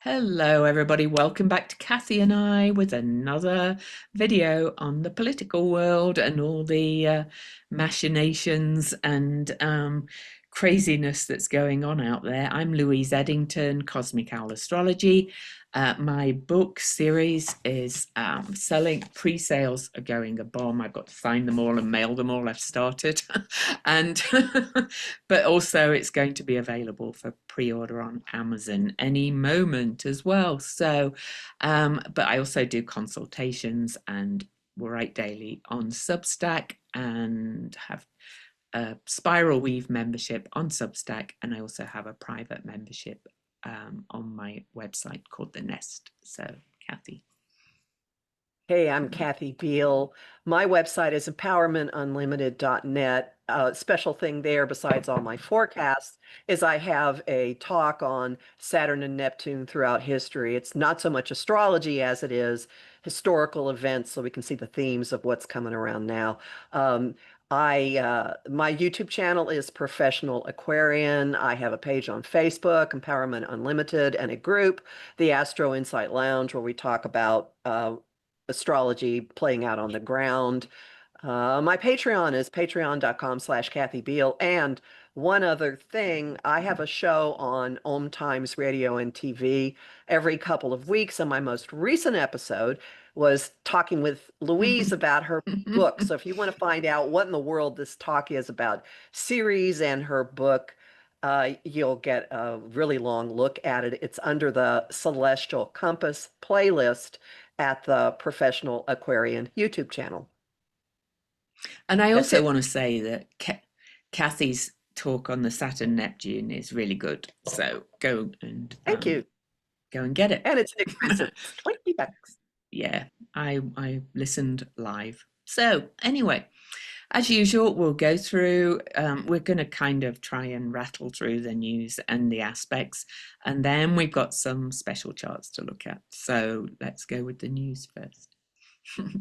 Hello, everybody. Welcome back to Kathy and I with another video on the political world and all the machinations and craziness that's going on out there. I'm Louise Edington, Cosmic Owl Astrology. My book series is selling. Pre-sales are going a bomb. I've got to sign them all and mail them all. I've started, and but also it's going to be available for pre-order on Amazon any moment as well. So, but I also do consultations and write daily on Substack and have a Spiral Weave membership on Substack, and I also have a private membership on my website called The Nest. So, Kathy. Hey, I'm Kathy Biehl. My website is empowermentunlimited.net. Special thing there, besides all my forecasts, is I have a talk on Saturn and Neptune throughout history. It's not so much astrology as it is historical events, so we can see the themes of what's coming around now. My YouTube channel is Professional Aquarian. I have a page on Facebook, Empowerment Unlimited, and a group, the Astro Insight Lounge, where we talk about astrology playing out on the ground. My Patreon is patreon.com/Kathy Biehl. And one other thing, I have a show on Om Times Radio and TV every couple of weeks. And my most recent episode was talking with Louise about her book. So if you want to find out what in the world this talk is about series and her book, you'll get a really long look at it. It's under the Celestial Compass playlist at the Professional Aquarian YouTube channel. And I That's also it. want to say that Kathy's talk on the Saturn Neptune is really good. So Thank you. go and get it. And it's inexpensive. It's $20. Yeah, I listened live. So anyway, as usual, we'll go through. We're going to kind of try and rattle through the news and the aspects, and then we've got some special charts to look at. So let's go with the news first.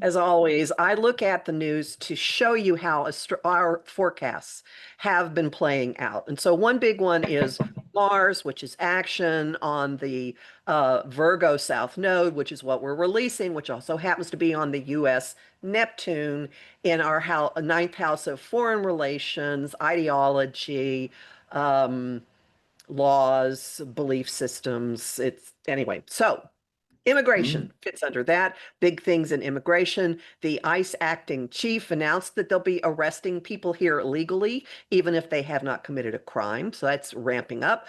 As always, I look at the news to show you how our forecasts have been playing out. And so one big one is Mars, which is action on the Virgo South Node, which is what we're releasing, which also happens to be on the U.S. Neptune in our ninth house of foreign relations, ideology, laws, belief systems. It's anyway. So immigration fits under that. Big things in immigration. The ICE acting chief announced that they'll be arresting people here illegally, even if they have not committed a crime. So that's ramping up.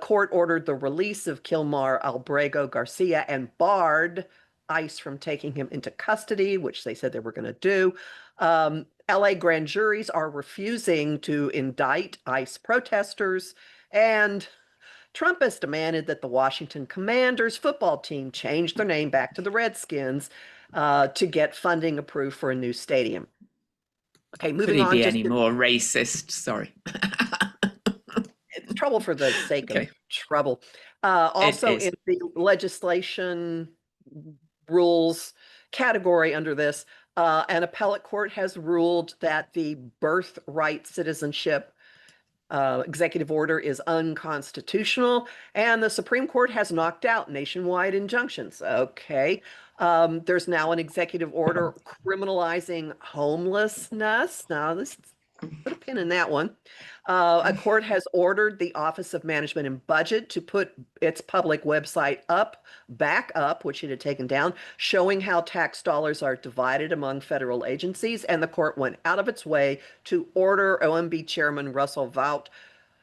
Court ordered the release of Kilmar Albrego Garcia and barred ICE from taking him into custody, which they said they were going to do. LA grand juries are refusing to indict ICE protesters. And Trump has demanded that the Washington Commanders football team change their name back to the Redskins to get funding approved for a new stadium. Okay, Could moving he on. be any more racist? Sorry. It's trouble for the sake Okay. of trouble. Also, in the legislation rules category under this, an appellate court has ruled that the birthright citizenship executive order is unconstitutional, and the Supreme Court has knocked out nationwide injunctions. Okay. There's now an executive order criminalizing homelessness. Now, put a pin in that one. A court has ordered the Office of Management and Budget to put its public website back up, which it had taken down, showing how tax dollars are divided among federal agencies. And the court went out of its way to order OMB Chairman Russell Vought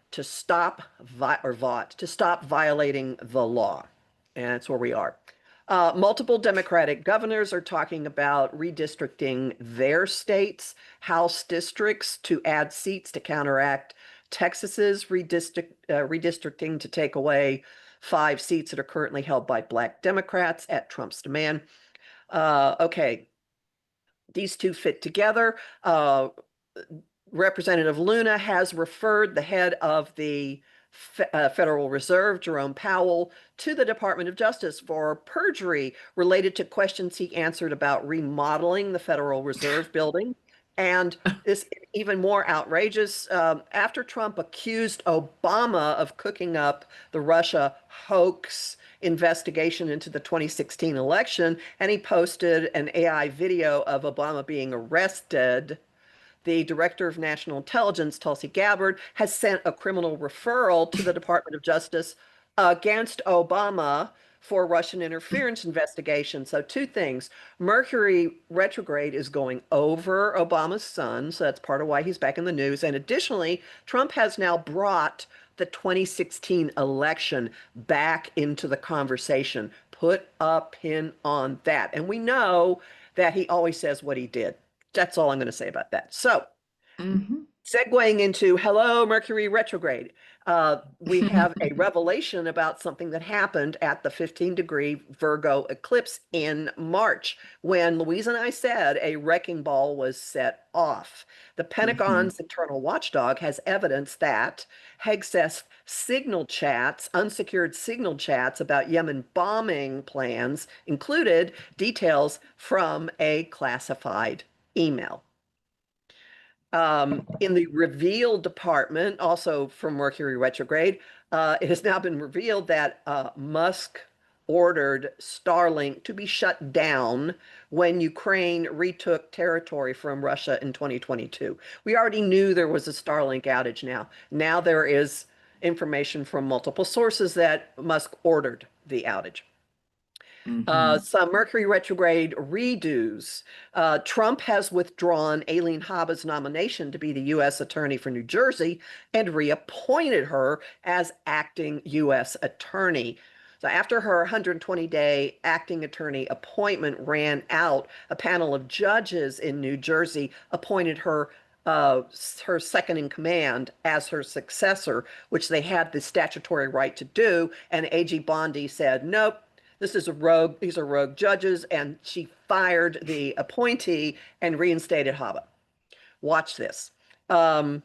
to stop violating the law. And that's where we are. Multiple Democratic governors are talking about redistricting their states' House districts to add seats to counteract Texas's redistricting to take away 5 seats that are currently held by Black Democrats at Trump's demand. Okay, these two fit together. Representative Luna has referred the head of the Federal Reserve, Jerome Powell, to the Department of Justice for perjury related to questions he answered about remodeling the Federal Reserve building And this even more outrageous. After Trump accused Obama of cooking up the Russia hoax investigation into the 2016 election, and he posted an AI video of Obama being arrested, the Director of National Intelligence, Tulsi Gabbard, has sent a criminal referral to the Department of Justice against Obama for Russian interference investigation. So two things. Mercury retrograde is going over Obama's son, so that's part of why he's back in the news. And additionally, Trump has now brought the 2016 election back into the conversation. Put a pin on that. And we know that he always says what he did. That's all I'm going to say about that. So, segueing into hello, Mercury retrograde. We have a revelation about something that happened at the 15-degree Virgo eclipse in March when Louise and I said a wrecking ball was set off. The Pentagon's internal watchdog has evidence that Hegseth signal chats, unsecured signal chats about Yemen bombing plans included details from a classified email. In the reveal department, also from Mercury retrograde, it has now been revealed that Musk ordered Starlink to be shut down when Ukraine retook territory from Russia in 2022. We already knew there was a Starlink outage now. Now there is information from multiple sources that Musk ordered the outage. Some Mercury retrograde redos. Trump has withdrawn Aileen Haba's nomination to be the U.S. Attorney for New Jersey and reappointed her as acting U.S. Attorney. So after her 120-day acting attorney appointment ran out, a panel of judges in New Jersey appointed her her second in command as her successor, which they had the statutory right to do. And AG Bondi said, nope, this is a rogue, these are rogue judges, and she fired the appointee and reinstated Haba. Watch this. In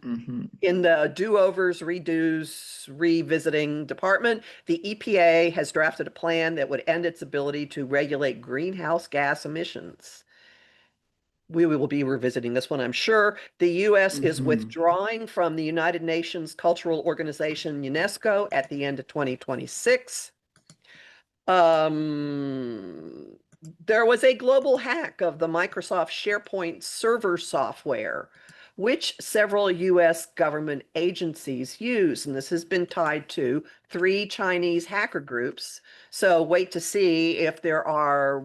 the do-overs, redos, revisiting department, the EPA has drafted a plan that would end its ability to regulate greenhouse gas emissions. We will be revisiting this one, I'm sure. The U.S. is withdrawing from the United Nations Cultural Organization, UNESCO, at the end of 2026. There was a global hack of the Microsoft SharePoint server software, which several U.S. government agencies use. And this has been tied to 3 Chinese hacker groups. So wait to see if there are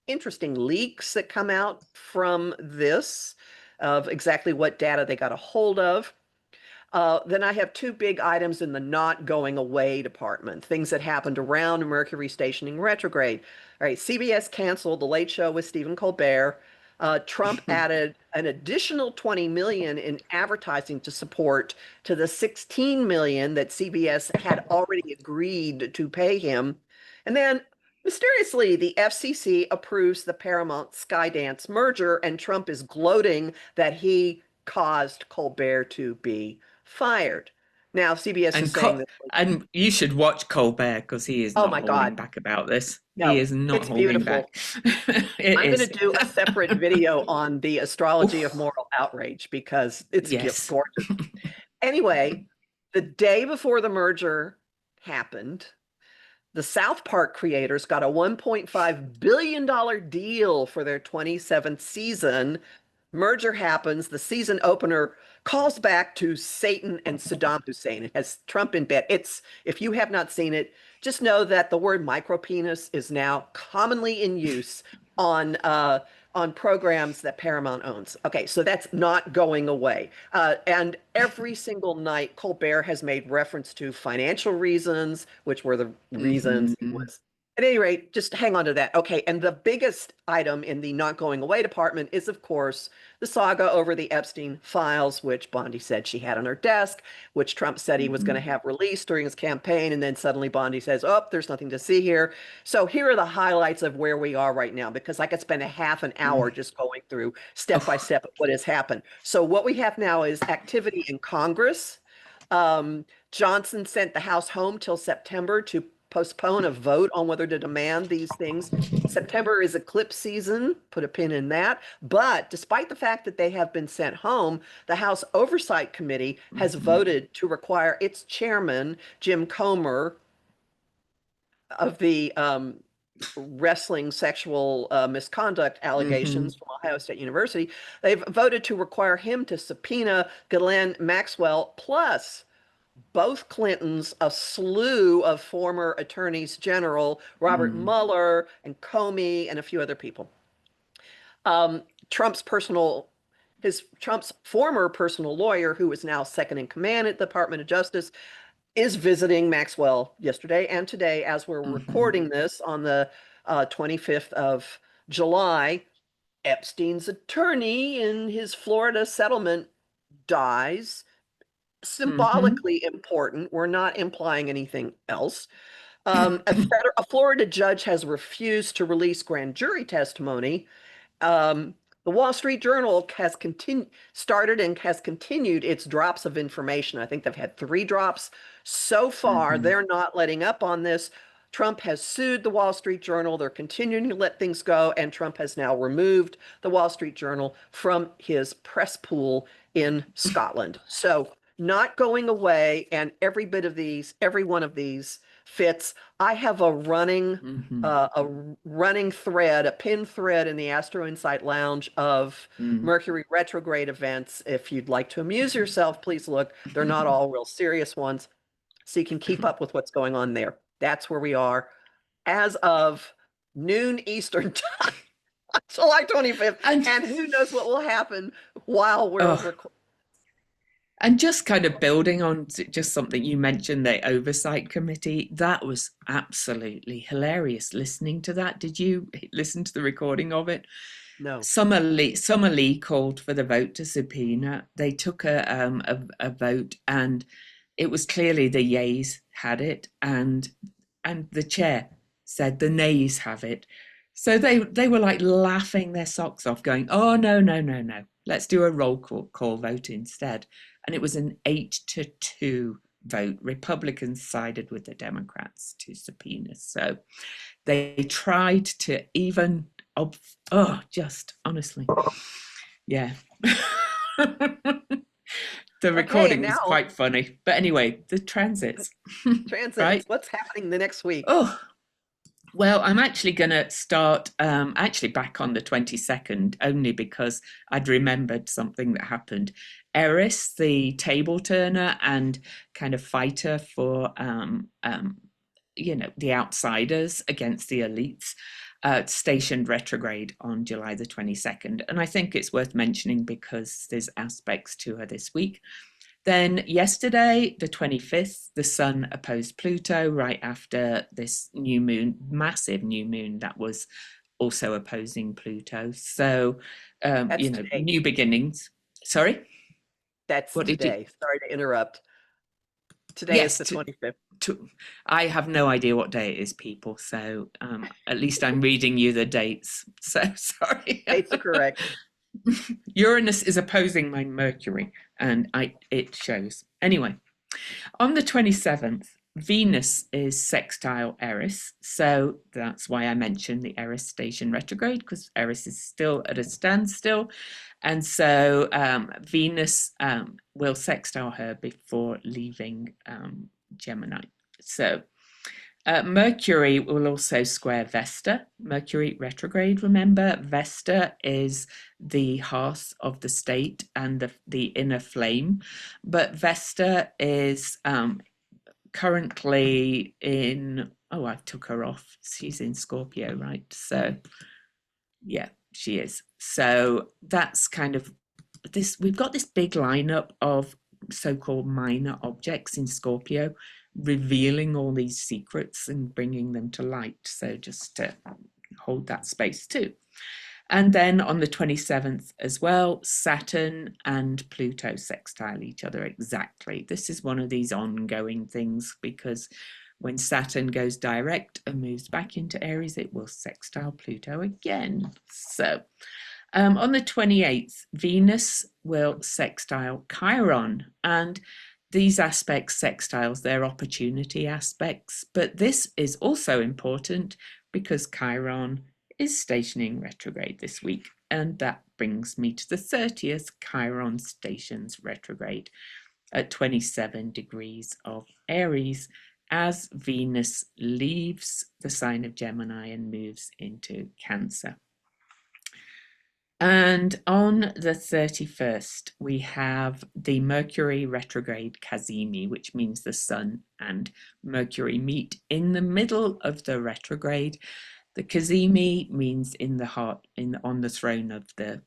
interesting leaks that come out from this of exactly what data they got a hold of. Then I have 2 big items in the not going away department, things that happened around Mercury stationing retrograde. All right, CBS canceled The Late Show with Stephen Colbert. Trump added an additional 20 million in advertising to support to the 16 million that CBS had already agreed to pay him. And then mysteriously, the FCC approves the Paramount Skydance merger, and Trump is gloating that he caused Colbert to be fired. Now, CBS is saying that. And you should watch Colbert because he is not holding back about this. He is not holding back. I'm going to do a separate video on the astrology of moral outrage because it's just gorgeous. Anyway, the day before the merger happened, the South Park creators got a $1.5 billion deal for their 27th season. Merger happens. The season opener calls back to Satan and Saddam Hussein. It has Trump in bed. If you have not seen it, just know that the word micropenis is now commonly in use on programs that Paramount owns. Okay, so that's not going away. And every single night, Colbert has made reference to financial reasons, which were the reasons he was. At any rate, just hang on to that. Okay, and the biggest item in the not going away department is, of course, the saga over the Epstein files, which Bondi said she had on her desk, which Trump said he was going to have released during his campaign. And then suddenly Bondi says, oh, there's nothing to see here. So here are the highlights of where we are right now, because I could spend a half an hour just going through step by step what has happened. So what we have now is activity in Congress. Johnson sent the House home till September to postpone a vote on whether to demand these things. September is eclipse season, put a pin in that. But despite the fact that they have been sent home, the House Oversight Committee has voted to require its chairman, Jim Comer, of the wrestling sexual misconduct allegations from Ohio State University, they've voted to require him to subpoena Ghislaine Maxwell, plus both Clintons, a slew of former attorneys general, Robert Mueller and Comey, and a few other people. Trump's former personal lawyer, who is now second in command at the Department of Justice, is visiting Maxwell yesterday and today as we're recording this on the 25th of July. Epstein's attorney in his Florida settlement dies. Symbolically important. We're not implying anything else. A Florida judge has refused to release grand jury testimony. The Wall Street Journal has started and has continued its drops of information. I think they've had 3 drops so far. They're not letting up on this. Trump has sued the Wall Street Journal. They're continuing to let things go, and Trump has now removed the Wall Street Journal from his press pool in Scotland. So not going away, and every one of these fits. I have a running thread, a pin thread in the Astro Insight Lounge of Mercury retrograde events. If you'd like to amuse yourself, please look. They're not all real serious ones, so you can keep up with what's going on there. That's where we are as of noon Eastern time, July 25th. And who knows what will happen while we're recording. And just kind of building on just something you mentioned, the oversight committee, that was absolutely hilarious listening to that. Did you listen to the recording of it? No. Summer Lee called for the vote to subpoena. They took a vote, and it was clearly the yeas had it, and the chair said the nays have it. So they were like laughing their socks off, going, "Oh no, let's do a roll call vote instead." And it was an 8-2 vote. Republicans sided with the Democrats to subpoena. So they tried to even, just honestly, yeah. The recording was quite funny. But anyway, the transits. Right? What's happening the next week? Well, I'm actually going to start back on the 22nd, only because I'd remembered something that happened. Eris, the table turner and kind of fighter for, the outsiders against the elites, stationed retrograde on July the 22nd. And I think it's worth mentioning because there's aspects to her this week. Then yesterday, the 25th, the Sun opposed Pluto right after this new moon, massive new moon that was also opposing Pluto. So, new beginnings. Sorry? That's today. Sorry to interrupt. Today is the 25th. I have no idea what day it is, people. So at least I'm reading you the dates. So sorry. Dates are correct. Uranus is opposing my Mercury, and it shows. Anyway, on the 27th, Venus is sextile Eris. So that's why I mentioned the Eris station retrograde, because Eris is still at a standstill. And so Venus will sextile her before leaving Gemini. So Mercury will also square Vesta. Mercury retrograde, remember, Vesta is the hearth of the state and the inner flame. But Vesta is currently in, I took her off. She's in Scorpio, right? So, yeah, she is. So that's kind of this. We've got this big lineup of so-called minor objects in Scorpio, revealing all these secrets and bringing them to light. So just to hold that space too. And then on the 27th as well, Saturn and Pluto sextile each other exactly. This is one of these ongoing things, because when Saturn goes direct and moves back into Aries, it will sextile Pluto again. So on the 28th, Venus will sextile Chiron, and these aspects, sextiles, they're opportunity aspects, but this is also important because Chiron is stationing retrograde this week. And that brings me to the 30th. Chiron stations retrograde at 27 degrees of Aries as Venus leaves the sign of Gemini and moves into Cancer. And on the 31st, we have the Mercury retrograde Cazimi, which means the Sun and Mercury meet in the middle of the retrograde. The Cazimi means in the heart, on the throne of the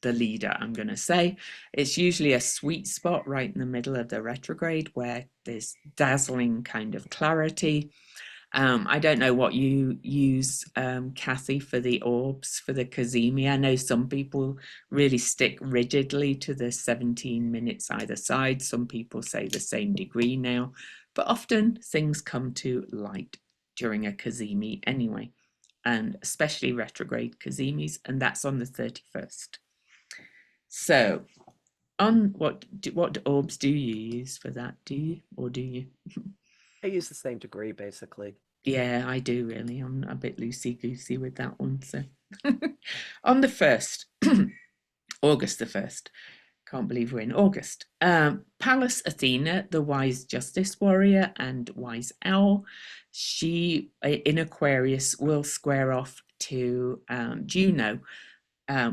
leader, I'm going to say. It's usually a sweet spot right in the middle of the retrograde where there's dazzling kind of clarity. I don't know what you use, Kathy, for the orbs for the Cazimi. I know some people really stick rigidly to the 17 minutes either side. Some people say the same degree now, but often things come to light during a Cazimi anyway, and especially retrograde Cazimis, and that's on the 31st. So, on what orbs do you use for that? Do you, or do you? I use the same degree, basically. Yeah, I do really. I'm a bit loosey goosey with that one. So, on the 1st, August the 1st, can't believe we're in August. Pallas Athena, the wise justice warrior and wise owl, she in Aquarius will square off to Juno,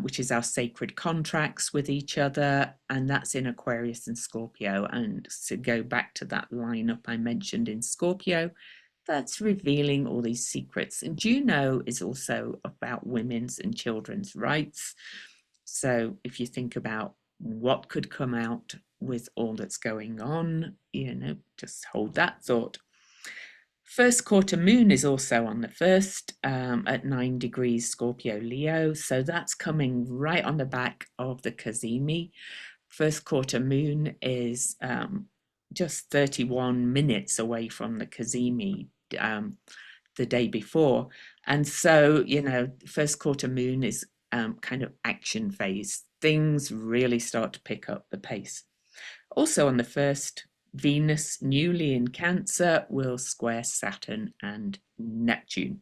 which is our sacred contracts with each other, and that's in Aquarius and Scorpio. And to go back to that lineup I mentioned in Scorpio, that's revealing all these secrets. And Juno is also about women's and children's rights. So if you think about what could come out with all that's going on, just hold that thought. First quarter moon is also on the 1st at 9 degrees Scorpio Leo. So that's coming right on the back of the Cazimi. First quarter moon is just 31 minutes away from the Cazimi the day before. And so, first quarter moon is kind of action phase. Things really start to pick up the pace. Also on the 1st, Venus, newly in Cancer, will square Saturn and Neptune.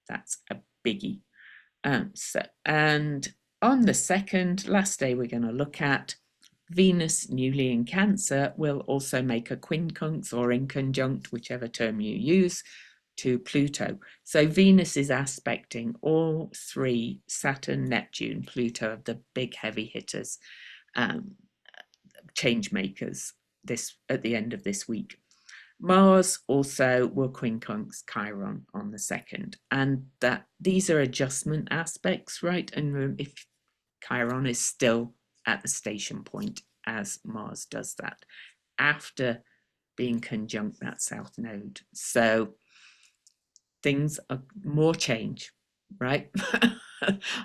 That's a biggie. And on the 2nd, last day we're going to look at, Venus, newly in Cancer, will also make a quincunx or inconjunct, whichever term you use, to Pluto. So Venus is aspecting all three, Saturn, Neptune, Pluto, of the big heavy hitters, change makers, this at the end of this week. Mars also will quincunx Chiron on the 2nd, and that these are adjustment aspects, right? And if Chiron is still at the station point as Mars does that after being conjunct that south node. So things are more change, right?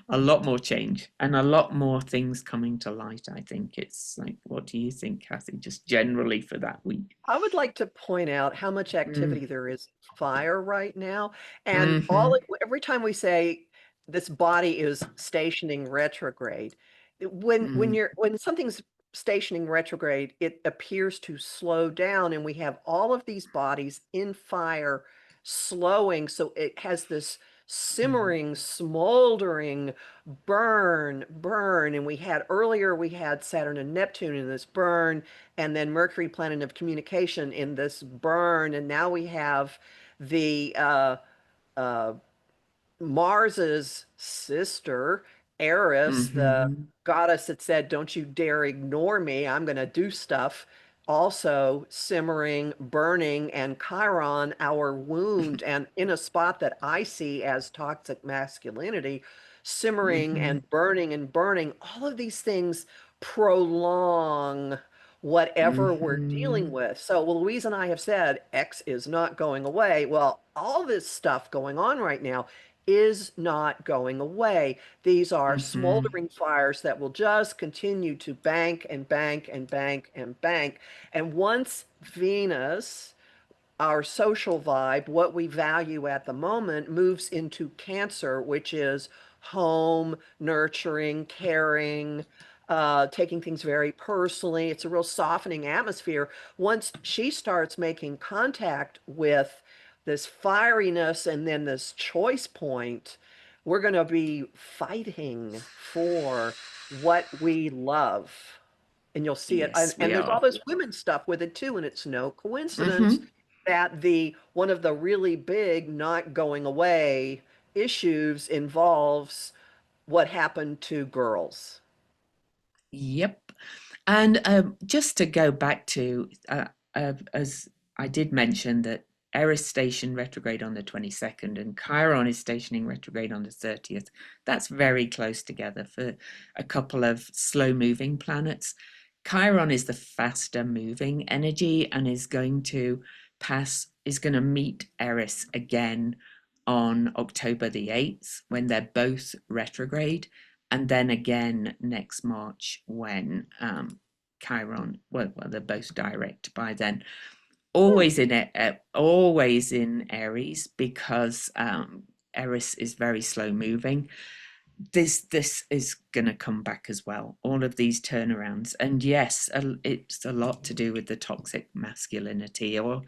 A lot more change and a lot more things coming to light. I think it's like, what do you think, Kathy, just generally for that week? I would like to point out how much activity there is fire right now. And Mm-hmm. every time we say this body is stationing retrograde, when something's stationing retrograde, it appears to slow down, and we have all of these bodies in fire slowing. So it has this simmering, smoldering burn. And earlier we had Saturn and Neptune in this burn, and then Mercury, planet of communication, in this burn. And now we have the uh, Mars's sister, Eris, the Mm-hmm. goddess that said, "Don't you dare ignore me. I'm going to do stuff." Also simmering, burning, and Chiron, our wound, and in a spot that I see as toxic masculinity, simmering Mm-hmm. and burning. All of these things prolong whatever we're dealing Mm-hmm. with. So, well, Louise and I have said X is not going away. Well, all this stuff going on right now is not going away. These are Mm-hmm. smoldering fires that will just continue to bank and bank and bank and bank. And once Venus, our social vibe, what we value at the moment, moves into Cancer, which is home, nurturing, caring, taking things very personally. It's a real softening atmosphere. Once she starts making contact with this fieriness and then this choice point, we're going to be fighting for what we love. And you'll see it. Yes, And we there's all are. this women stuff with it too. And it's no coincidence Hmm. that one of the really big not going away issues involves what happened to girls. Yep. And just to go back to, as I did mention that Eris stationed retrograde on the 22nd and Chiron is stationing retrograde on the 30th. That's very close together for a couple of slow moving planets. Chiron is the faster moving energy and is going to meet Eris again on October the 8th when they're both retrograde, and then again next March when Chiron, well, they're both direct by then. Hmm. Always in Aries because Eris is very slow moving. This is going to come back as well. All of these turnarounds, and yes, it's a lot to do with the toxic masculinity, or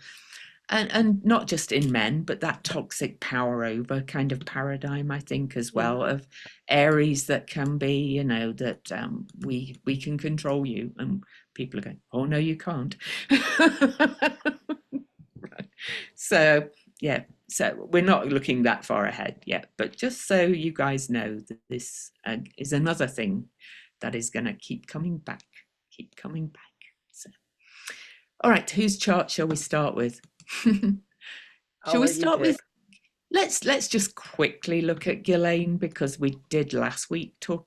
and not just in men, but that toxic power over kind of paradigm, I think, as well, Mhm. of Aries that can be, that we can control you, and people are going, oh no, you can't. Right. So yeah, so we're not looking that far ahead yet, but just so you guys know that this is another thing that is going to keep coming back. So, all right, whose chart shall we start with? I'll Shall we let you start with pick. let's just quickly look at Ghislaine because we did last week talk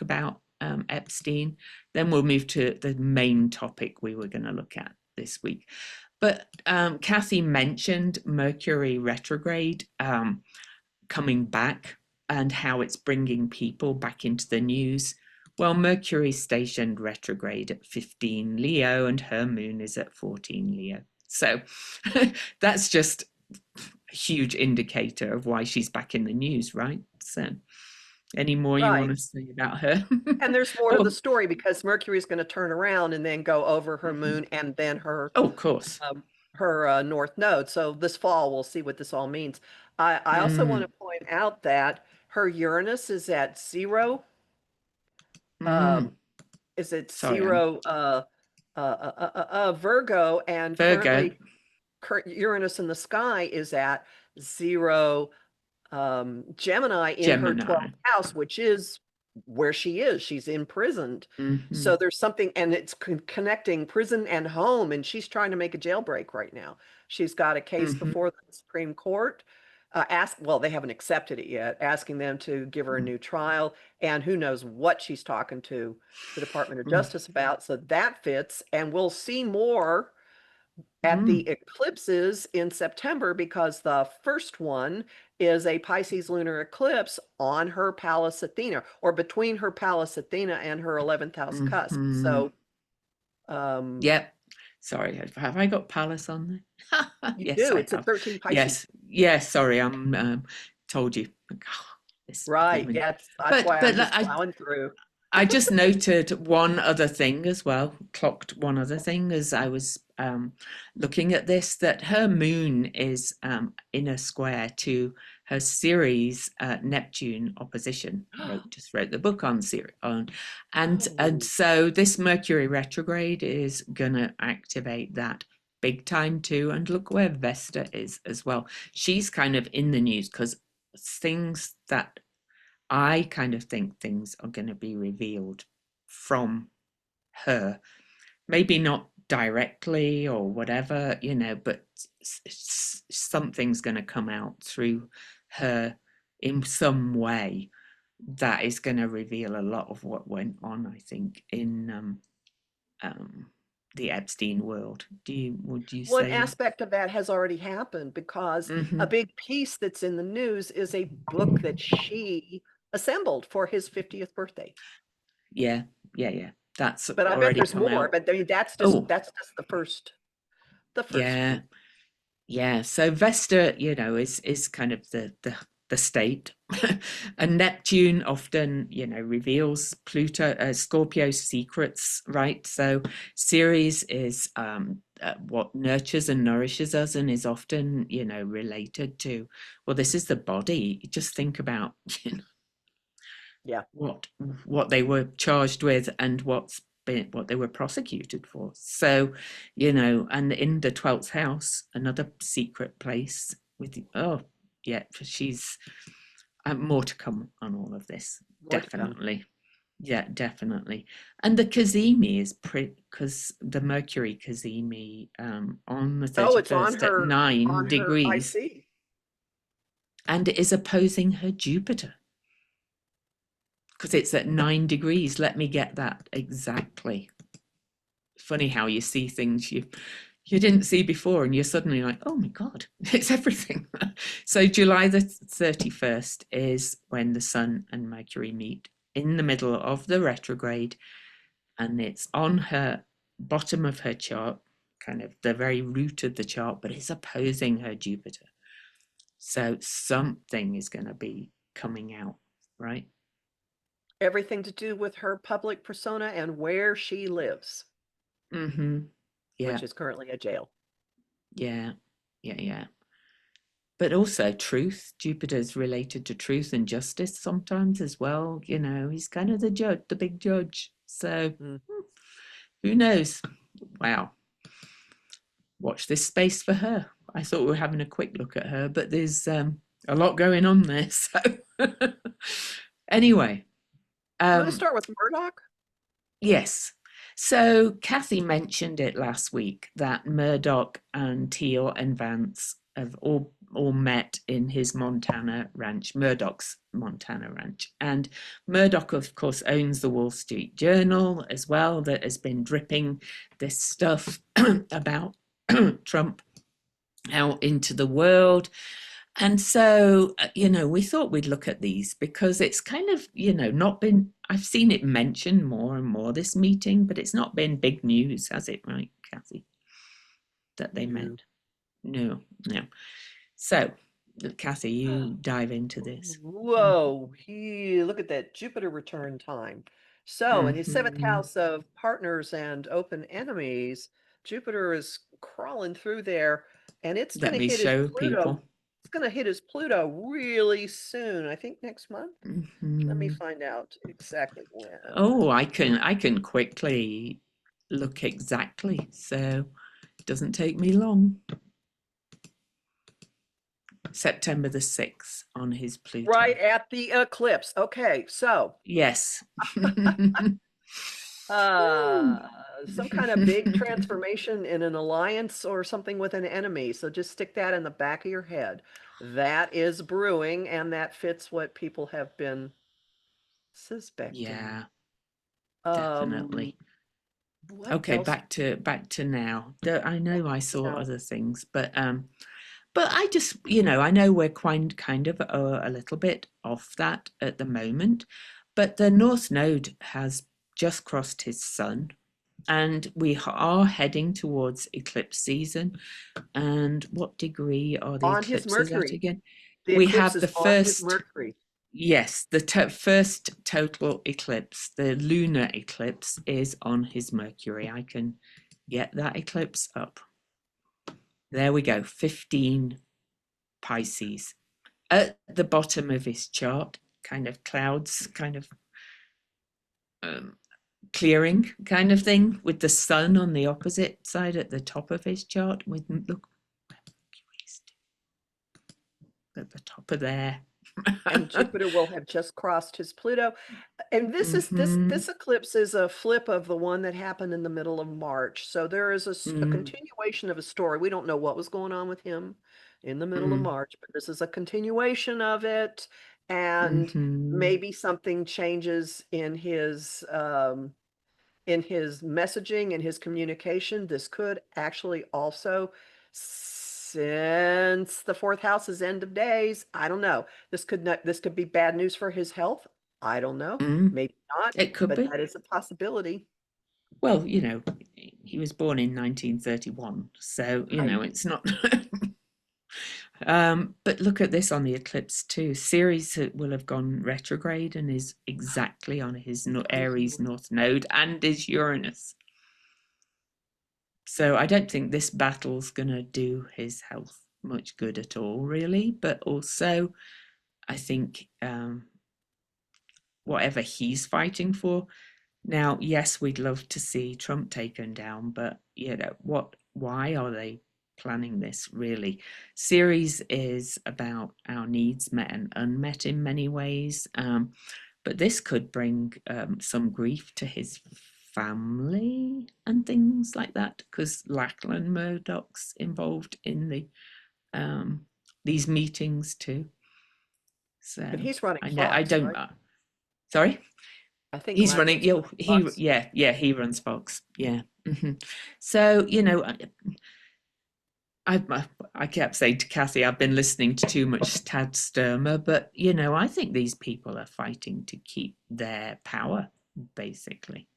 about Epstein. Then we'll move to the main topic we were going to look at this week. But Kathy mentioned Mercury retrograde coming back and how it's bringing people back into the news. Well, Mercury stationed retrograde at 15 Leo and her moon is at 14 Leo. So that's just a huge indicator of why she's back in the news, right? So, any more you want Right. to say about her? And there's more to the Oh, story because Mercury is going to turn around and then go over her mhm. moon and then Oh, of course. north node. So this fall, we'll see what this all means. I also want to Mm, point out that her Uranus is at zero. mm. Um, is it Sorry, I'm zero Virgo, and Virgo, current Uranus in the sky is at zero Gemini in her 12th Gemini. house, which is where she is. She's imprisoned. So Hmm. there's something, and it's connecting prison and home, and she's trying to make a jailbreak right now. She's got a case Hmm. before the Supreme Court. Well, they haven't accepted it yet, asking them to give her a new trial, and who knows what she's talking to the Department of Justice about. So that fits, and we'll see more at Mm. the eclipses in September because the first one is a Pisces lunar eclipse on her Pallas Athena, or between her Pallas Athena and her 11th house cusp. Hmm. So um, Yep. Sorry, have I got Palace on there? you Yes, do. I It's at have. 13 Yes, Pisces. yes. Sorry, I'm told you. This Right. woman. Yeah, that's But why I'm but just I plowing through. I just noted one other thing as well, clocked one other thing as I was looking at this, that her moon is in a square to her Ceres Neptune opposition. Just wrote the book on Ceres, and Oh, so this Mercury retrograde is gonna activate that big time too. And look where Vesta is as well. She's kind of in the news because things that I kind of think things are going to be revealed from her. Maybe not directly or whatever, but something's going to come out through her in some way that is going to reveal a lot of what went on, I think, in um, the Epstein world. Would you one say? aspect of that has already happened because a Hmm. big piece that's in the news is a book that she assembled for his 50th birthday. Yeah, yeah, yeah. That's But I bet already there's come more. out. But I mean, Oh, that's just the first yeah. piece. Yeah, so Vesta, is kind of the the state. And Neptune often, reveals Pluto, Scorpio's secrets, right? So Ceres is what nurtures and nourishes us, and is often, related to, well, this is the body. Just think about, Yeah. what they were charged with and what they were prosecuted for. So, and in the 12th house, another secret place with, oh, yeah, she's more to come on all of this. More to come. Definitely. Yeah, definitely. And the Cazimi is pretty, because the Mercury Cazimi on the Oh, it's 31st at 9 on her degrees, IC. and it is opposing her Jupiter because it's at 9 degrees. Let me get that exactly. Funny how you see things you didn't see before, and you're suddenly like, oh my God, it's everything. So July the 31st is when the Sun and Mercury meet in the middle of the retrograde, and it's on her bottom of her chart, kind of the very root of the chart, but it's opposing her Jupiter. So something is going to be coming out, right? Everything to do with her public persona and where she lives, Mm-hmm. which Yeah, is currently a jail. yeah, yeah. But also truth. Jupiter's related to truth and justice sometimes as well. He's kind of the judge, the big judge. So who knows? Wow. Watch this space for her. I thought we were having a quick look at her, but there's a lot going on there. So anyway, You want to start with Murdoch? yes. So Kathy mentioned it last week that Murdoch and Thiel and Vance have all met in his Montana ranch, Murdoch's Montana ranch. And Murdoch, of course, owns the Wall Street Journal as well, that has been dripping this stuff about Trump out into the world. And so, we thought we'd look at these because it's kind of, not been, I've seen it mentioned more and more this meeting, but it's not been big news, has it, right, Kathy? That they met? No, no. So, Kathy, you dive into this. Whoa, look at that Jupiter return time. So in his seventh Mm-hmm. house of partners and open enemies, Jupiter is crawling through there, and it's going Let to me hit his show Pluto. people. It's going to hit his Pluto really soon. I think next month. Let me Mm-hmm. find out exactly when. Oh, I can quickly look exactly, so it doesn't take me long. September the 6th on his Pluto. Right at the eclipse. Okay, so Yes. uh some kind of big transformation in an alliance or something with an enemy. So just stick that in the back of your head. That is brewing, and that fits what people have been suspecting. Yeah, Um, definitely. what Okay, else? back to now. I Back know I to saw now. other things, but I just, I know we're kind of a little bit off that at the moment, but the North Node has just crossed his sun, and we are heading towards eclipse season. And what degree are the On his eclipses at Mercury. again? The We eclipse have the is on his first, Mercury. yes, the first total eclipse, the lunar eclipse, is on his Mercury. I can get that eclipse up. There we go, 15 Pisces. At the bottom of his chart, kind of clouds, kind of um, clearing kind of thing, with the sun on the opposite side at the top of his chart. With, look, at the top of there. And Jupiter will have just crossed his Pluto. And this is Mm-hmm. this eclipse is a flip of the one that happened in the middle of March. So there is a Mm, continuation of a story. We don't know what was going on with him in the middle of mm, March, but this is a continuation of it. And mm-hmm. maybe something changes in his messaging and his communication. This could actually also, since the fourth house is end of days, I don't know. This could be bad news for his health. I don't know. Mm. Maybe not, It could but be. that is a possibility. Well, he was born in 1931, so I it's not. But look at this on the eclipse too. Ceres will have gone retrograde and is exactly on his Aries North Node and is Uranus. So I don't think this battle's going to do his health much good at all, really. But also, I think whatever he's fighting for now, yes, we'd love to see Trump taken down, but why are they planning this really? Ceres is about our needs met and unmet in many ways, but this could bring some grief to his family and things like that, because Lachlan Murdoch's involved in these meetings too. So And he's running I know I Fox, don't. right? Sorry, I think he's running. Lachlan's Yo, running he Fox. yeah he runs Fox. Yeah. So I kept saying to Kathy, I've been listening to too much Tad Sturmer, but I think these people are fighting to keep their power, basically,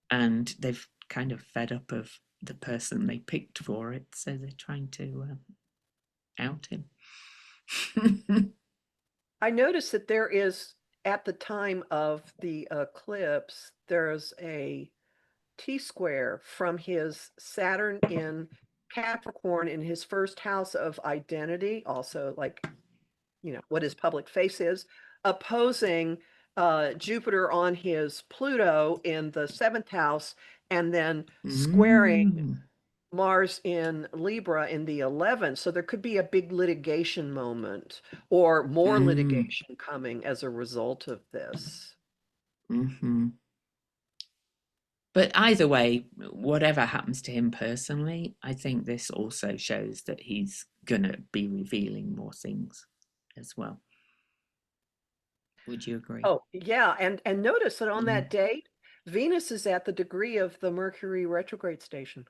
and they've kind of fed up of the person they picked for it, so they're trying to out him. I noticed that there is, at the time of the eclipse, there's a T-square from his Saturn in Capricorn in his first house of identity, also like, what his public face is, opposing Jupiter on his Pluto in the seventh house, and then squaring Mm, Mars in Libra in the 11th. So there could be a big litigation moment or more mm, litigation coming as a result of this. mhm. But either way, whatever happens to him personally, I think this also shows that he's going to be revealing more things as well. Would you agree? Oh, yeah. And notice that on Mm. that date, Venus is at the degree of the Mercury retrograde station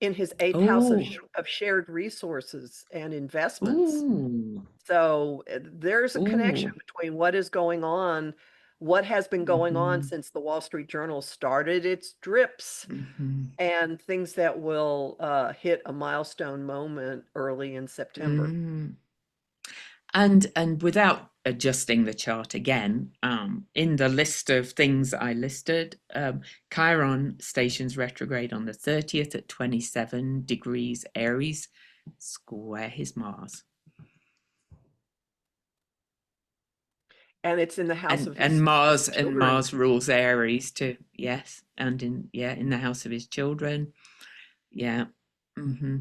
in his eighth house Oh, of shared resources and investments. ooh, So there's a connection ooh. between what is going on, what has been going on Mm-hmm, since the Wall Street Journal started its drips, mm-hmm, and things that will hit a milestone moment early in September. mm. And without adjusting the chart again, in the list of things I listed, Chiron stations retrograde on the 30th at 27 degrees Aries, square his Mars. And it's in the house and of and his Mars and children. Mars rules Aries too. Yes, and in the house of his children. Yeah. Mm-hmm.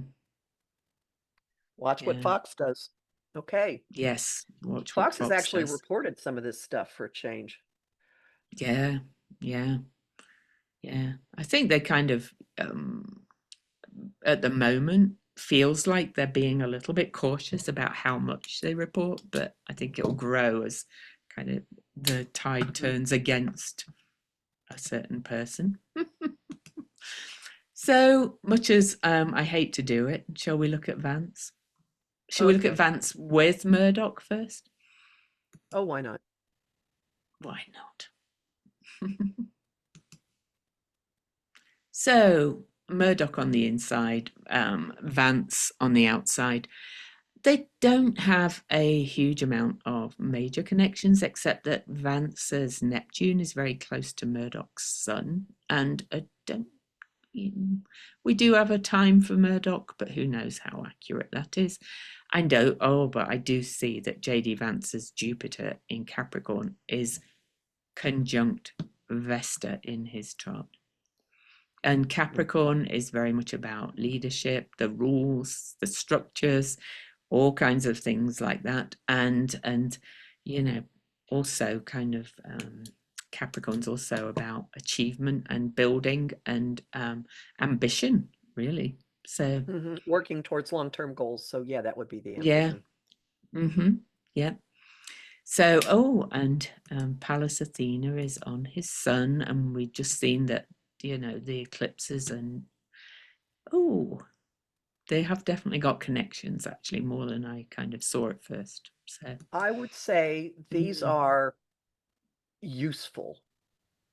Watch what Yeah. Fox does. Okay. Yes. Watch what Fox has Fox actually does. reported some of this stuff for a change. Yeah. Yeah. Yeah. I think they kind of at the moment feels like they're being a little bit cautious about how much they report, but I think it'll grow as kind of the tide turns against a certain person. So much as I hate to do it, shall we look at Vance? Shall we look at Okay. Vance with Murdoch first? Oh, why not? Why not? So Murdoch on the inside, Vance on the outside. They don't have a huge amount of major connections, except that Vance's Neptune is very close to Murdoch's sun, and don't we do have a time for Murdoch, but who knows how accurate that is. I know, but I do see that JD Vance's Jupiter in Capricorn is conjunct Vesta in his chart. And Capricorn is very much about leadership, the rules, the structures, all kinds of things like that. And also kind of Capricorn's also about achievement and building and ambition, really. So Working towards long-term goals. So yeah, that would be the yeah, ambition. yeah. So and Pallas Athena is on his sun, and we've just seen that the eclipses and they have definitely got connections, actually, more than I kind of saw at first. So I would say these mm, are useful.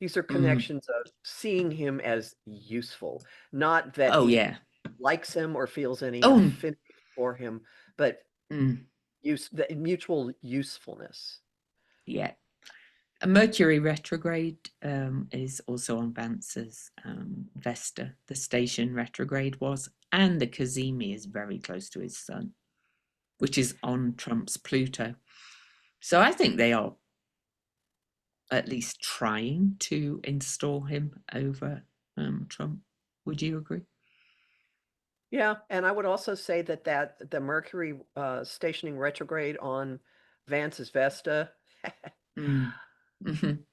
These are mm. connections of seeing him as useful, not that Oh he yeah. likes him or feels any Oh affinity. for him, but Mm, the mutual usefulness. yeah. A Mercury retrograde is also on Vance's Vesta. The station retrograde was, and the Cazimi is very close to his sun, which is on Trump's Pluto. So I think they are at least trying to install him over Trump. Would you agree? Yeah, and I would also say that the Mercury stationing retrograde on Vance's Vesta, Mm. Mhm.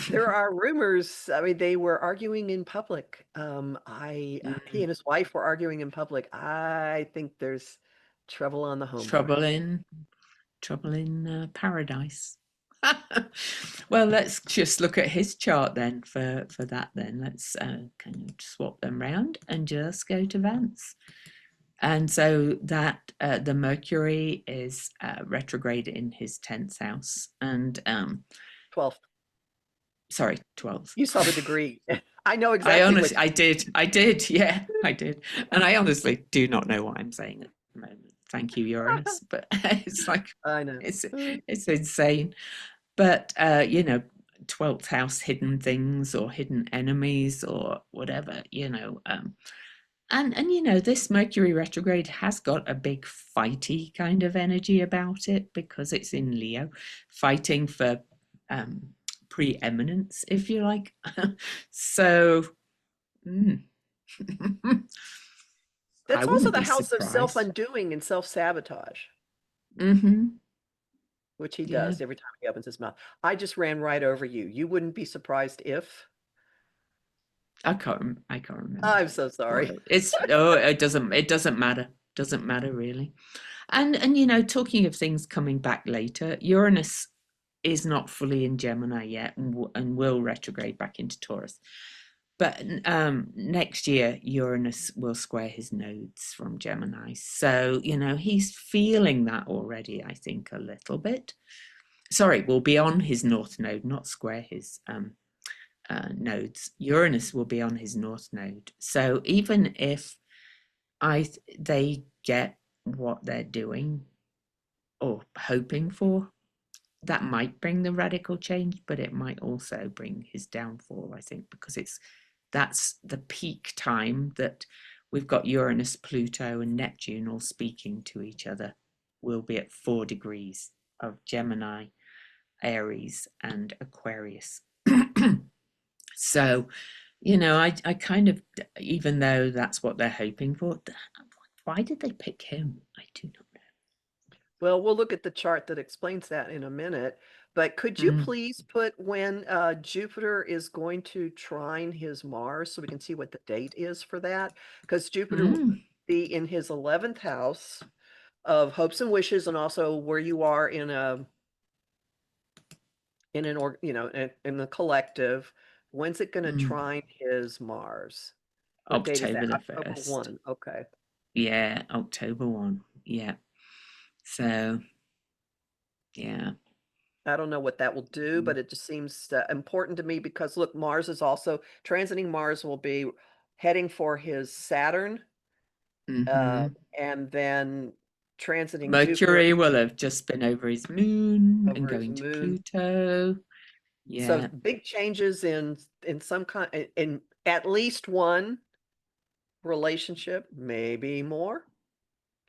there are rumors. I mean, they were arguing in public. He Mm. and his wife were arguing in public. I think there's trouble on the home front. Trouble in trouble in paradise. Well, let's just look at his chart then for that. Then let's kind of swap them round and just go to Vance. And so that the Mercury is retrograde in his 10th house, and 12th. sorry, 12th. You saw the degree. I know exactly what. I did, yeah, I did. And I honestly do not know what I'm saying at the moment. Thank you, Uranus. But it's like, I know. it's it's insane. But 12th house hidden things or hidden enemies or whatever, and this Mercury retrograde has got a big fighty kind of energy about it because it's in Leo, fighting for um, preeminence, if you like. So mm. I That's also wouldn't the be house of surprised. self-undoing and self-sabotage, Hmm. which he Yeah, does every time he opens his mouth. I just ran right over you. You wouldn't be surprised if. I can't remember. I'm so sorry. Well, it doesn't matter. Doesn't matter really. And talking of things coming back later, Uranus is not fully in Gemini yet and will retrograde back into Taurus. But next year, Uranus will square his nodes from Gemini. So, he's feeling that already, I think, a little bit. Sorry, will be on his north node, not square his nodes. Uranus will be on his north node. So even if they get what they're doing or hoping for, that might bring the radical change, but it might also bring his downfall, I think, because that's the peak time that we've got Uranus, Pluto, and Neptune all speaking to each other. We'll be at 4 degrees of Gemini, Aries, and Aquarius. So, I kind of, even though that's what they're hoping for, why did they pick him? I do not Well, we'll look at the chart that explains that in a minute. But could you know. please put when Jupiter is going to trine his Mars so we can see what the date is for that? Because Jupiter will Mm, be in his 11th house of hopes and wishes, and also where you are in in the collective. When's it going to mm. trine his Mars? What date is that? October the October 1st. 1. Okay. Yeah, October 1. Yeah. So, yeah. I don't know what that will do, but it just seems important to me because look, Mars is also transiting. Mars will be heading for his Saturn, uh, Mm-hmm. and then transiting Jupiter Mercury will have just been over his moon and over his going to moon. Pluto. So Yeah. big changes in some kind in at least one relationship, maybe more.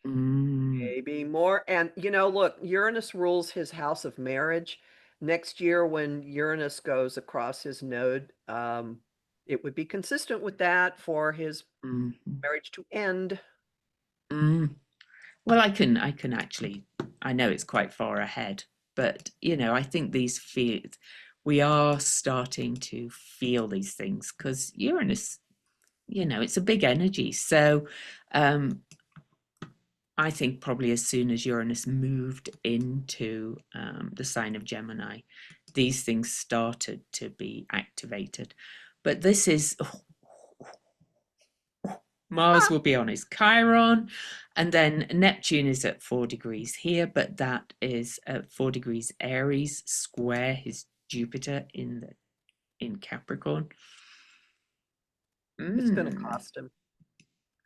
Mm, Maybe more. And look, Uranus rules his house of marriage. Next year, when Uranus goes across his node, it would be consistent with that for his mm, marriage to end. mm. Well, I can actually, I know it's quite far ahead, but I think we are starting to feel these things because Uranus, it's a big energy. So, um, I think probably as soon as Uranus moved into the sign of Gemini, these things started to be activated. But this is Mars Ah, will be on his Chiron, and then Neptune is at 4 degrees here, but that is at 4 degrees Aries square his Jupiter in Capricorn. it's going to Mm, cost him.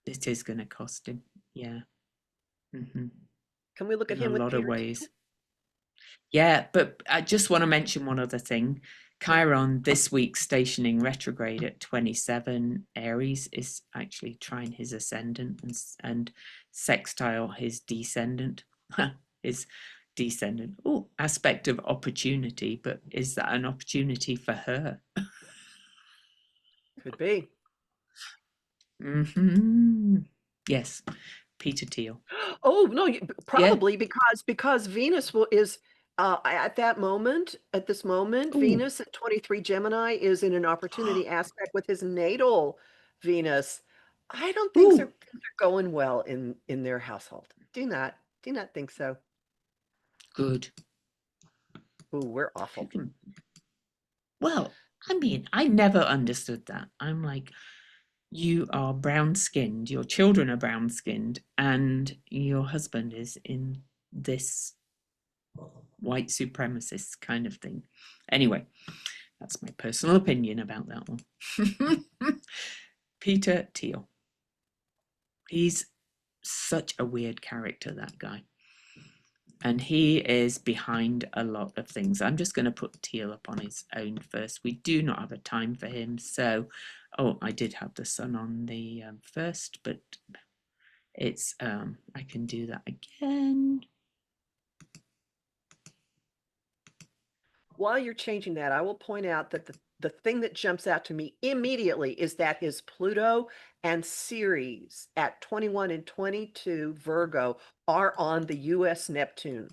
it is going to cost him, yeah. Mm-hmm. Can we look at In a him with lot of Peter Thiel? ways. Yeah, but I just want to mention one other thing. Chiron this week stationing retrograde at 27. Aries is actually trine his ascendant and sextile his descendant. His descendant. Oh, aspect of opportunity, but is that an opportunity for her? Could be. Mm-hmm. Yes, Peter Thiel. Oh, no, Yeah. probably because Venus is at this moment, Oh, Venus at 23 Gemini is in an opportunity aspect with his natal Venus. I don't think oh, things are going well in their household. Do not think so. good. Ooh, we're awful. Well, I mean, I never understood that. I'm like, you are brown skinned, your children are brown skinned, and your husband is in this white supremacist kind of thing. Anyway, that's my personal opinion about that one. Peter Thiel. He's such a weird character, that guy. And he is behind a lot of things. I'm just going to put Thiel up on his own first. We do not have a time for him. So, oh, I did have the sun on the first, but it's, I can do that again. While you're changing that, I will point out that the thing that jumps out to me immediately is that his Pluto and Ceres at 21 and 22 Virgo are on the US Neptune,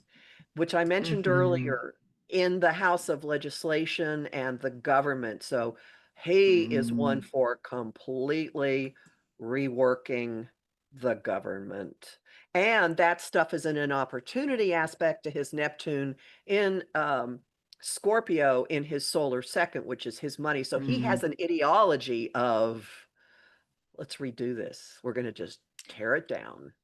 which I mentioned Mm-hmm. earlier in the House of Legislation and the government. So he is one Mm, for completely reworking the government. And that stuff is in an opportunity aspect to his Neptune in Scorpio in his solar second, which is his money. So he mm. has an ideology of let's redo this. We're going to just tear it down.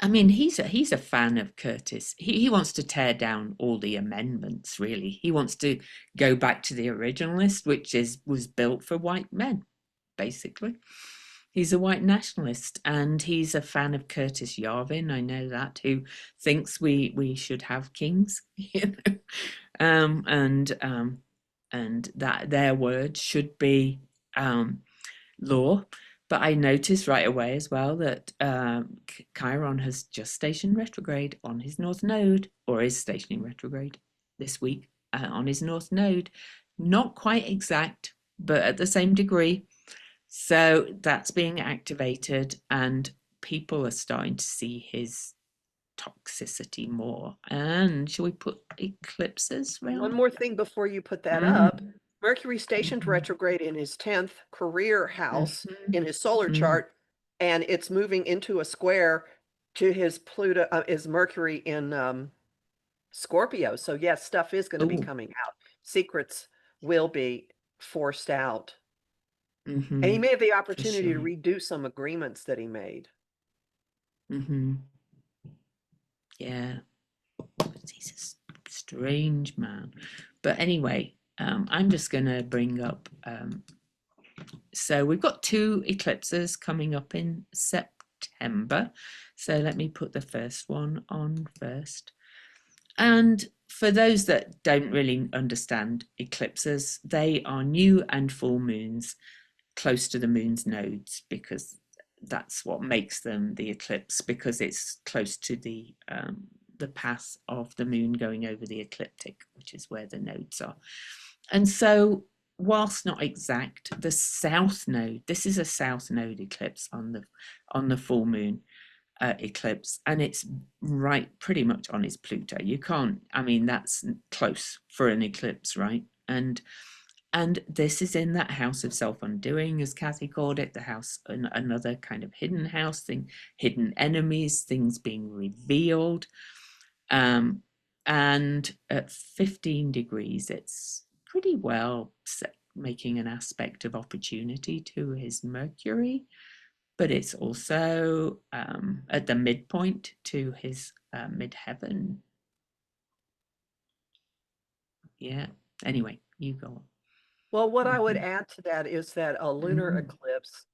I mean, he's a fan of Curtis. He wants to tear down all the amendments. Really, he wants to go back to the originalist, which was built for white men, basically. He's a white nationalist, and he's a fan of Curtis Yarvin. I know that, who thinks we should have kings, you know, and that their word should be law. But I noticed right away as well that Chiron has just stationed retrograde on his north node, or is stationing retrograde this week on his north node. Not quite exact, but at the same degree. So that's being activated, and people are starting to see his toxicity more. And shall we put eclipses One around? more thing before you put that up. Mm, Mercury stationed mm, retrograde in his 10th career mm, house mm, in his solar mm. chart, and it's moving into a square to his Pluto, his Mercury in Scorpio. So yes, stuff is going to be Oh, coming out. Secrets will be forced out. And he mm-hmm, may have the for opportunity to sure. redo some agreements that he made. Mm-hmm. Yeah, he's a strange man. But anyway, I'm just going to bring up. So we've got two eclipses coming up in September. So let me put the first one on first. And for those that don't really understand eclipses, they are new and full moons close to the moon's nodes, because that's what makes them the eclipse, because it's close to the path of the moon going over the ecliptic, which is where the nodes are. And so, whilst not exact, the south node, this is a south node eclipse on the full moon eclipse, and it's right pretty much on his Pluto. You can't, I mean, that's close for an eclipse, right? And this is in that house of self-undoing, as Kathy called it, the house, another kind of hidden house thing, hidden enemies, things being revealed. Um, and at 15 degrees, it's pretty well set, making an aspect of opportunity to his Mercury, but it's also at the midpoint to his midheaven. Yeah. Anyway, you go on. Well, what I would Mm-hmm. add to that is that a lunar Mm-hmm. eclipse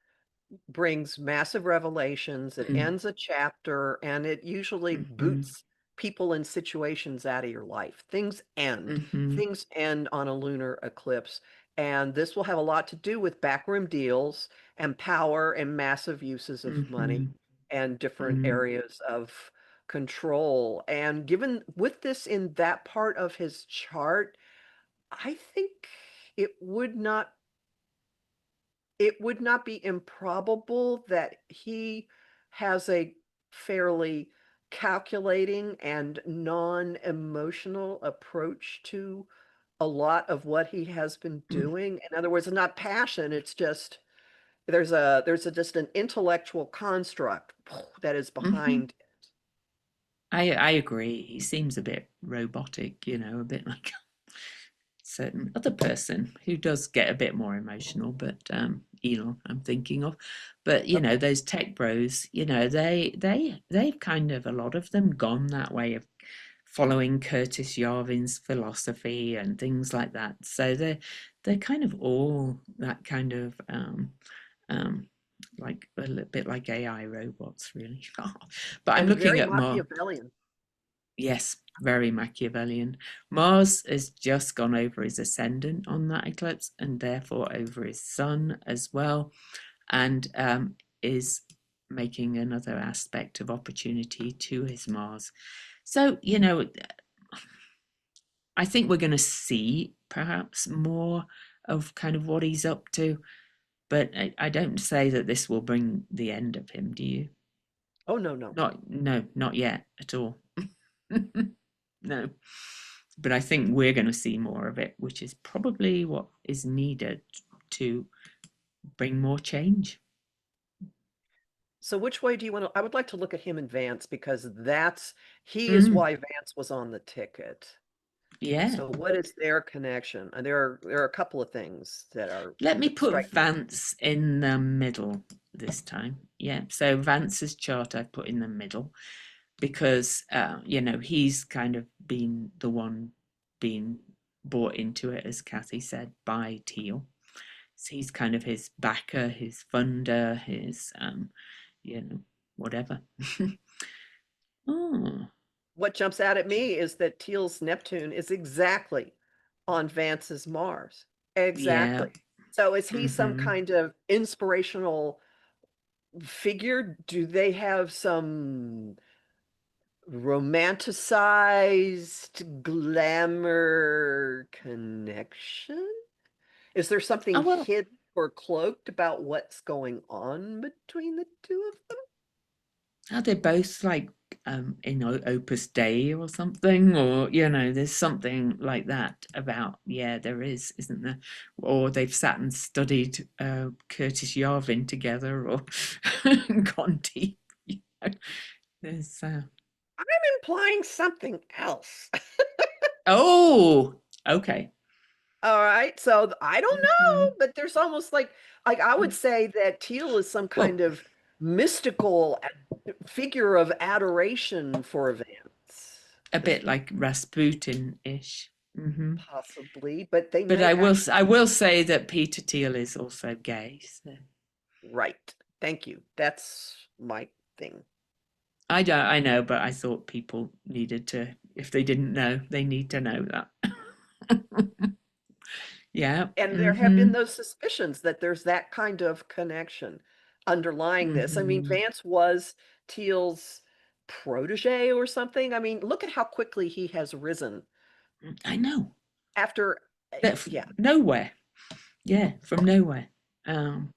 brings massive revelations. It Mm, ends a chapter, and it usually mhm, boots people and situations out of your life. Things end. mhm, Things end on a lunar eclipse. And this will have a lot to do with backroom deals and power and massive uses of money mhm, and different mm, areas of control. And given with this in that part of his chart, I think it would not it would not be improbable that he has a fairly calculating and non-emotional approach to a lot of what he has been mm, doing. In other words, it's not passion, it's just there's a just an intellectual construct that is mhm. behind. I agree. He seems a bit robotic, a bit like a certain other person who does get a bit more emotional, but Elon I'm thinking of. But Okay. those tech bros, they've kind of a lot of them gone that way of following Curtis Yarvin's philosophy and things like that. So they're kind of all that kind of um like a little bit like AI robots, really. But I'm And looking very at more. Machiavellian. Yes, very Machiavellian. Mars has just gone over his ascendant on that eclipse and therefore over his sun as well, and is making another aspect of opportunity to his Mars. So, I think we're going to see perhaps more of kind of what he's up to, but I don't say that this will bring the end of him, do you? Oh, no, no. Not, no, not yet at all. No. But I think we're going to see more of it, which is probably what is needed to bring more change. So which way do you want to? I would like to look at him and Vance because he is Mm, why Vance was on the ticket. yeah. So what is their connection? And there are a couple of things that are Let me that put strike me. Vance in the middle this time. Yeah. So Vance's chart I've put in the middle because, he's kind of been the one being brought into it, as Kathy said, by Thiel. So he's kind of his backer, his funder, his, you know, whatever. Oh, What jumps out at me is that Thiel's Neptune is exactly on Vance's Mars. yeah. Exactly. So is he some Mm-hmm. kind of inspirational figure? Do they have some romanticized glamour connection? Is there Oh something well, hidden or cloaked about what's going on between the two of them? are they both like in Opus Dei or something? Or there's something like that about, yeah, there is, isn't there? Or they've sat and studied Curtis Yarvin together or gone deep. You know, there's I'm implying something else. oh, okay. All right. So I don't Mhm. know, but there's almost like I would say that Teal is some Well, kind of mystical figure of adoration for Vance. a bit like Rasputin-ish. Hmm. Possibly, but they But may I will say that Peter Thiel is also gay. So. right. Thank you. That's my thing. I don't. I know, but I thought people needed to. If they didn't know, they need to know that. Yeah. And there have been Mm-hmm. those suspicions that there's that kind of connection underlying this. I mean, Mm-hmm. Vance was Teal's protege or something. I mean, look at how quickly he has risen I know. after, That yeah, nowhere. Yeah, from nowhere. Um,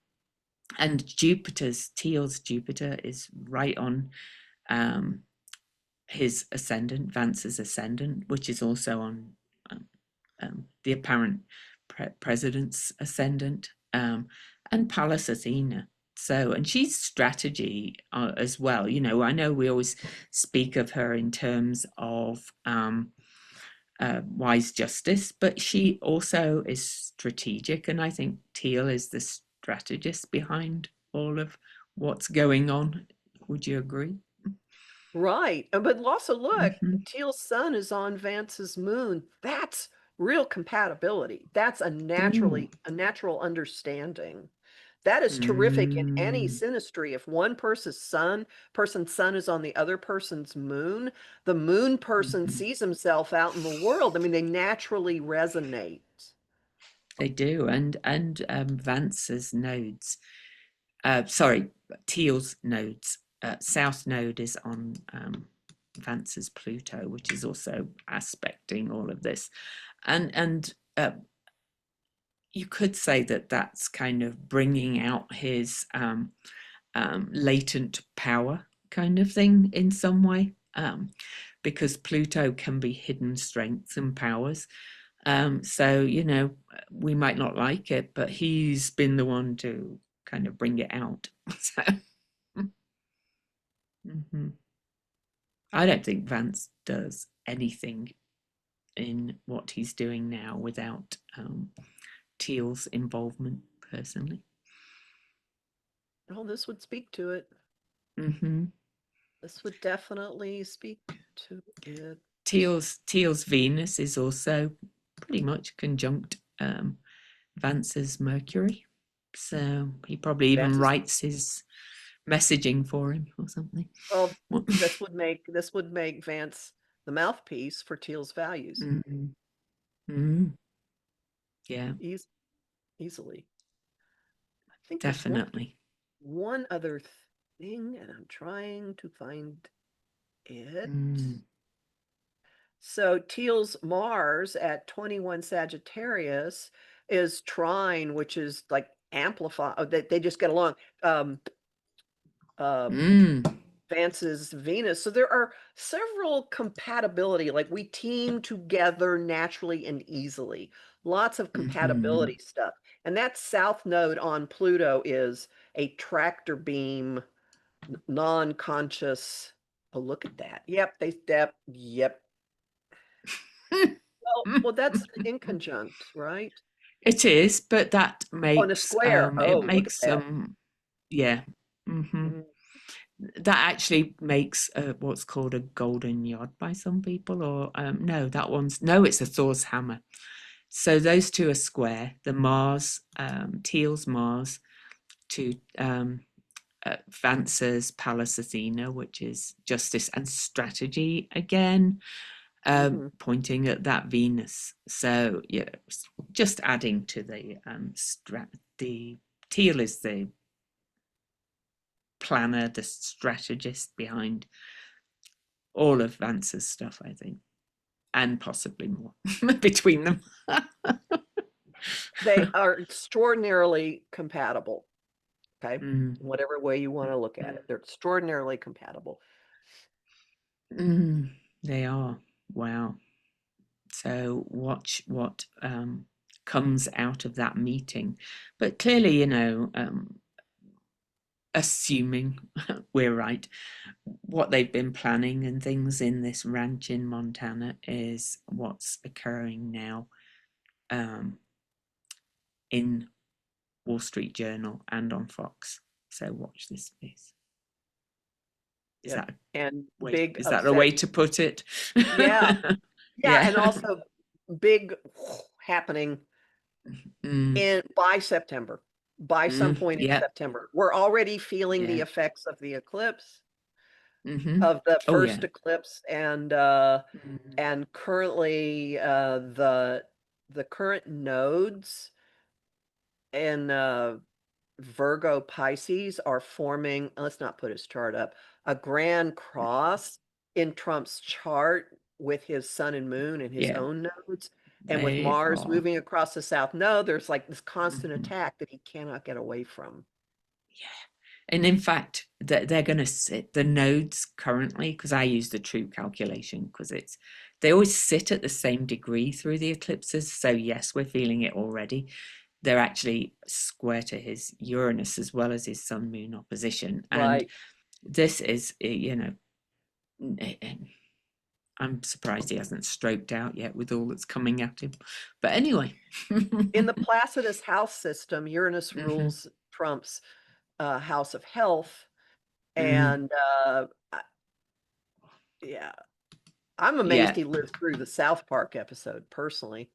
and Jupiter's Teal's Jupiter is right on um his ascendant, Vance's ascendant, which is also on um, the apparent president's ascendant, and Pallas Athena. So, and she's strategy as well. I know we always speak of her in terms of wise justice, but she also is strategic. And I think Thiel is the strategist behind all of what's going on. Would you agree? right. But also look, Mm-hmm. Teal's sun is on Vance's moon. That's real compatibility. That's Ooh. a natural understanding. That is terrific in any Mm, synastry. If one person's sun is on the other person's moon, the moon person mhm. sees himself out in the world. I mean, they naturally resonate. They do, and Vance's nodes. Sorry, Thiel's nodes. South node is on Vance's Pluto, which is also aspecting all of this, and you could say that that's kind of bringing out his latent power kind of thing in some way, because Pluto can be hidden strengths and powers. So, we might not like it, but he's been the one to kind of bring it out. So, mhm. I don't think Vance does anything in what he's doing now without Thiel's involvement, personally. Oh, this would speak to it. Hmm. This would definitely speak to it. Thiel's Venus is also pretty much conjunct Vance's Mercury, so he probably even Vance's, writes his messaging for him or something. well, this would make Vance the mouthpiece for Thiel's values. Mm, mm, yeah, Eas easily. I think there's definitely. one other thing, and I'm trying to find it. Mm, So Thiel's Mars at 21 Sagittarius is trine, which is like amplify. Oh, they just get along. Uh, mm, Vance's Venus. So there are several compatibility, like we team together naturally and easily. Lots of mhm. compatibility stuff. And that south node on Pluto is a tractor beam, non-conscious. Oh, look at that. Yep, they step. Yep. Well, that's in conjunct, right? It is, but Oh, and a square. it Oh, look at makes that. yeah. Hmm. Mm, That actually makes what's called a golden yod by some people, or no, no, it's a Thor's hammer. So those two are square. The Mars, Thiel's Mars to Vance's Pallas Athena, which is justice and strategy again, mhm. pointing at that Venus. So yeah, just adding to the Thiel is the planner, the strategist behind all of Vance's stuff, I think, and possibly more between them. They are extraordinarily compatible. Okay. Mm, Whatever way you want to look at it, they're extraordinarily compatible. mm, they are. Wow. So watch what comes out of that meeting. But clearly, assuming we're right, what they've been planning and things in this ranch in Montana is what's occurring now, in Wall Street Journal and on Fox. So watch this space. Is Yep. that a And way? big Is that a way upset. to put it? Yeah. Yeah. Yeah. And also big happening Mm, by September, by some point in yeah. September. We're already feeling the Yeah. effects of the eclipse, Hmm. of the Oh yeah. first eclipse, Mm, and currently the current nodes in Virgo Pisces are forming, let's not put his chart up, a grand cross in Trump's chart with his sun and moon and his yeah. own nodes. And with They Mars are. moving across the south node, there's like this constant Mhm. attack that he cannot get away from. Yeah. And in fact, they're going to sit the nodes currently, because I use the true calculation because they always sit at the same degree through the eclipses. So yes, we're feeling it already. They're actually square to his Uranus as well as his Sun Moon opposition. And Right. this is, I'm surprised he hasn't stroked out yet with all that's coming at him. But anyway. In the Placidus house system, Uranus Hmm. rules Trump's house of health. Mm, And yeah, I'm amazed yeah, he lived through the South Park episode personally.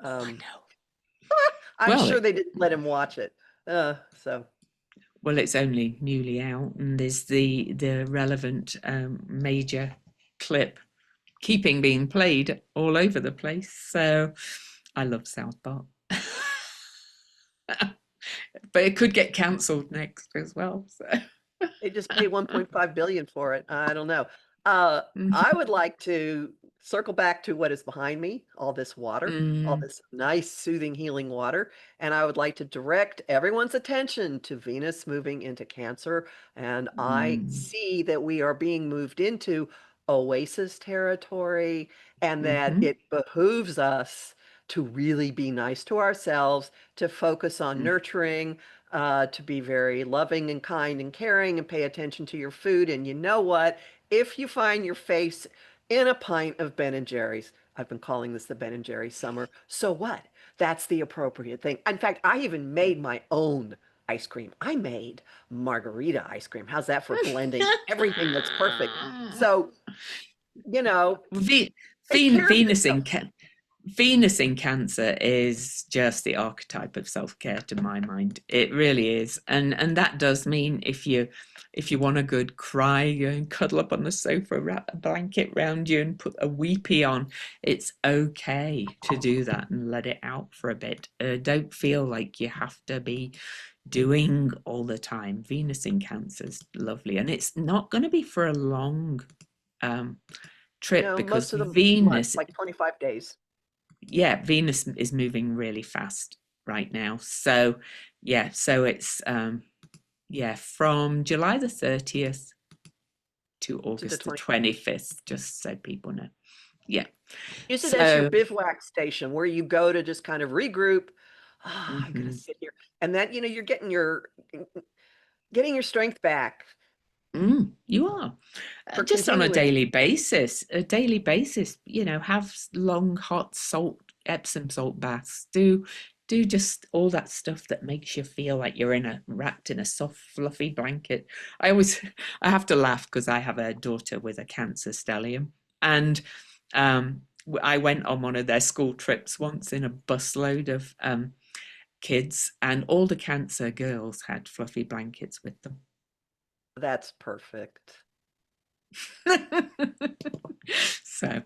I Um, know. I'm Well, sure they didn't let him watch it. So Well, it's only newly out, and there's the relevant major clip keeping being played all over the place. So I love South Park. But it could get cancelled next as well. So they just paid 1.5 billion for it. I don't know. I would like to circle back to what is behind me, all this water, all mm, this nice, soothing, healing water. And I would like to direct everyone's attention to Venus moving into Cancer. And I mm, see that we are being moved into oasis territory, and that mhm, it behooves us to really be nice to ourselves, to focus on mm, nurturing, to be very loving and kind and caring, and pay attention to your food. And you know what? If you find your face in a pint of Ben and Jerry's, I've been calling this the Ben and Jerry's summer, so what? That's the appropriate thing. In fact, I even made my own ice cream. I made margarita ice cream. How's that for blending everything that's perfect? So, you know, Ve- take care of Venus yourself. in Venus in Cancer is just the archetype of self-care to my mind. It really is. And that does mean if you want a good cry, go and cuddle up on the sofa, wrap a blanket round you and put a weepy on. It's okay to do that and let it out for a bit. Don't feel like you have to be doing all the time. Venus in Cancer is lovely. And it's not going to be for a long um, trip No, because most of the month, Venus, like 25 days. yeah, Venus is moving really fast right now. So yeah, so it's yeah, from July the 30th to To the August the 25th. 25th, just so people know. Yeah. Use it as your So bivouac station where you go to just kind of regroup. Ah, I'm gonna mhm. sit here. And then, you're getting your strength back You are for just on continuing. a daily basis, have long hot salt Epsom salt baths. Do just all that stuff that makes you feel like you're wrapped in a soft fluffy blanket. I always I have to laugh because I have a daughter with a cancer stellium, and I went on one of their school trips once in a busload of kids, and all the cancer girls had fluffy blankets with them. That's perfect. So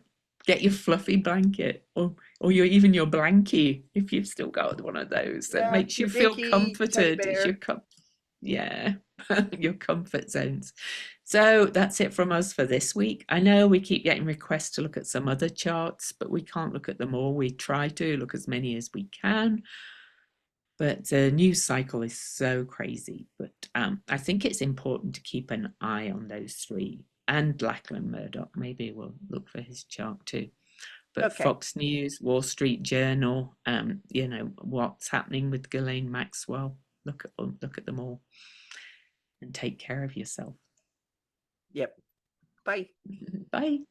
get your fluffy blanket, or your blankie if you've still got one of those that Yeah, makes your you feel binky teddy comforted. It's bear. yeah, your comfort zones. So that's it from us for this week. I know we keep getting requests to look at some other charts, but we can't look at them all. We try to look as many as we can, but the news cycle is so crazy. But I think it's important to keep an eye on those three, and Lachlan Murdoch. Maybe we'll look for his chart too. But Okay. Fox News, Wall Street Journal, what's happening with Ghislaine Maxwell. Look at them all and take care of yourself. Yep. Bye. Bye.